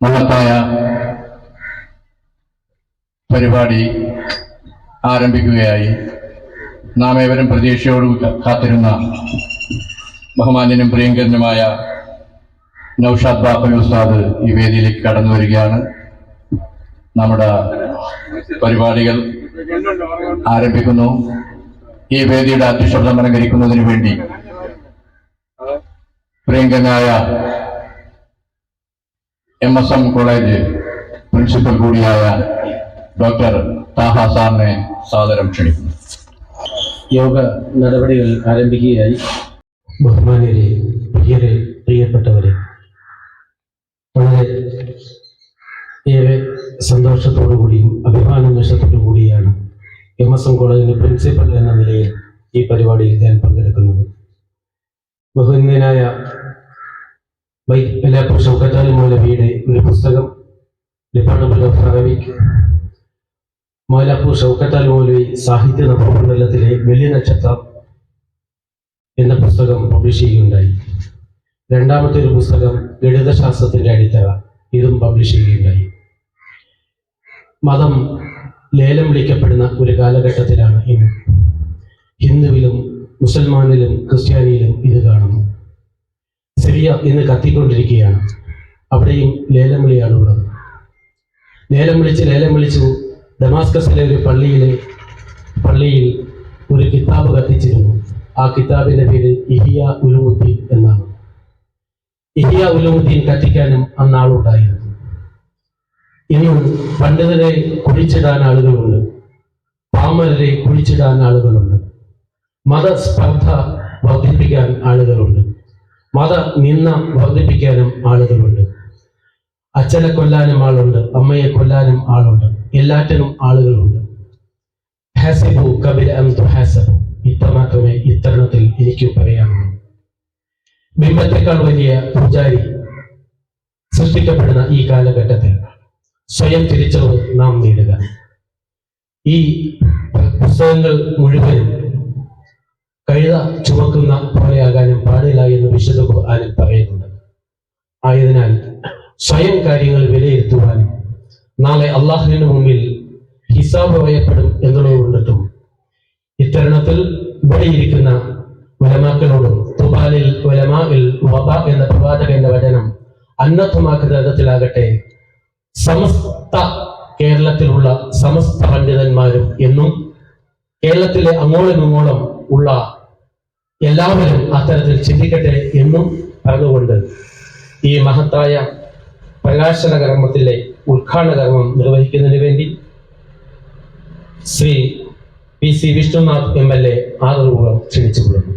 മഹത്തായ പരിപാടി ആരംഭിക്കുകയായി. നാം ഏവരും പ്രതീക്ഷയോട് കാത്തിരുന്ന ബഹുമാന്യനും പ്രിയങ്കരനുമായ നൗഷാദ് ബാപ്പ ഉസ്താദ് ഈ വേദിയിലേക്ക് കടന്നു വരികയാണ്. നമ്മുടെ പരിപാടികൾ ആരംഭിക്കുന്നു. ഈ വേദിയുടെ അധ്യക്ഷത അലങ്കരിക്കുന്നതിന് വേണ്ടി പ്രിയങ്കരനായ MSM കോളേജ് പ്രിൻസിപ്പൽ കൂടിയായ ഡോക്ടർ താഹ സാറിനെ സാദരം ക്ഷണിക്കുന്നു. യോഗ നടപടികൾ ആരംഭിക്കുകയായി. ബഹുമാന്യരെ, പ്രിയപ്പെട്ടവരെ, വളരെ ഏറെ സന്തോഷത്തോടു കൂടിയും അഭിമാനനിമിഷത്തോടു കൂടിയാണ് MSM കോളേജിന്റെ പ്രിൻസിപ്പൽ എന്ന നിലയിൽ ഈ പരിപാടിയിൽ ഞാൻ പങ്കെടുക്കുന്നത്. ബഹുമാന്യനായ വൈലാപ്പൂർ ഷൗക്കത്ത് അലി മൗലവിയുടെ ഒരു പുസ്തകം, department of Arabic, Vailappur Shoukath Ali Moulavi സാഹിത്യ നവമണ്ഡലത്തിലെ വലിയ നക്ഷത്രം എന്ന പുസ്തകം പബ്ലിഷ് ചെയ്യുകയുണ്ടായി. രണ്ടാമത്തെ ഒരു പുസ്തകം ഗണിതശാസ്ത്രത്തിന്റെ അടിത്തറ, ഇതും പബ്ലിഷ് ചെയ്യുകയുണ്ടായി. മതം ലേലം വിളിക്കപ്പെടുന്ന ഒരു കാലഘട്ടത്തിലാണ് ഇന്ന്. ഹിന്ദുവിലും മുസൽമാനിലും ക്രിസ്ത്യാനിയിലും ഇത് കാണുന്നു. സിറിയ ഇന്ന് കത്തിക്കൊണ്ടിരിക്കുകയാണ്. അവിടെയും ലേലം വിളിയാണുള്ളത്. ലേലം വിളിച്ചു ഡമാസ്കസിലെ ഒരു പള്ളിയിൽ ഒരു കിതാബ് കത്തിച്ചിരുന്നു. ആ കിതാബിന്റെ പേര് ഇഹിയ ഉലൂമുദ്ദീൻ എന്നാണ്. ഇഹിയ ഉലൂമുദ്ദീൻ കത്തിക്കാനും അന്നാളുണ്ടായിരുന്നു. ഇന്നും പണ്ഡിതരെ കുഴിച്ചിടാൻ ആളുകളുണ്ട്, പാമരരെ കുഴിച്ചിടാൻ ആളുകളുണ്ട്, മതസ്പർദ്ധ വർദ്ധിപ്പിക്കാൻ ആളുകളുണ്ട്, മത നിന്ന വർദ്ധിപ്പിക്കാനും ആളുകളുണ്ട്, അച്ഛനെ കൊല്ലാനും ആളുണ്ട്, അമ്മയെ കൊല്ലാനും ആളുണ്ട്, എല്ലാറ്റിനും ആളുകളുണ്ട്. ഹാസിബു കബില അൻ തുഹാസബു, ഇത്ര മാത്രമേ ഇത്തരണത്തിൽ എനിക്ക് പറയാനുള്ളൂ. ബിംബത്തെക്കാൾ വലിയ പൂജാരി സൃഷ്ടിക്കപ്പെടുന്ന ഈ കാലഘട്ടത്തിൽ സ്വയം തിരിച്ചറിവ് നാം നേടുക. ഈ പുസ്തകങ്ങൾ മുഴുവനും കഴുത ചുമക്കുന്ന പോലെയാകാനും പാടില്ല എന്ന് വിശുദ്ധ ഖുർആനിൽ പറയുന്നുണ്ട്. ആയതിനാൽ സ്വയം കാര്യങ്ങൾ വിലയിരുത്തുവാനും നാളെ അള്ളാഹുവിന് മുമ്പിൽ ഹിസാബ് പറയപ്പെടും എന്നുള്ളത് കൊണ്ടിട്ടും ഇത്തരണത്തിൽ ഇവിടെ ഇരിക്കുന്ന ഉലമാക്കളോടും തുബാലിൽ ഉലമാഇൽ വബ എന്ന പ്രവാചകന്റെ വചനം അന്നത്വമാക്കുന്ന തരത്തിലാകട്ടെ സമസ്ത കേരളത്തിലുള്ള സമസ്ത പണ്ഡിതന്മാരും എന്നും കേരളത്തിലെ അങ്ങോളം ഇങ്ങോളം ഉള്ള എല്ലാവരും അത്തരത്തിൽ ചിന്തിക്കട്ടെ എന്നും പറഞ്ഞുകൊണ്ട് ഈ മഹത്തായ പ്രകാശന കർമ്മത്തിലെ ഉദ്ഘാടന കർമ്മം നിർവഹിക്കുന്നതിന് വേണ്ടി ശ്രീ PC വിഷ്ണുനാഥ് MLA ആദരപൂർവ്വം ക്ഷണിച്ചുകൊള്ളുന്നു.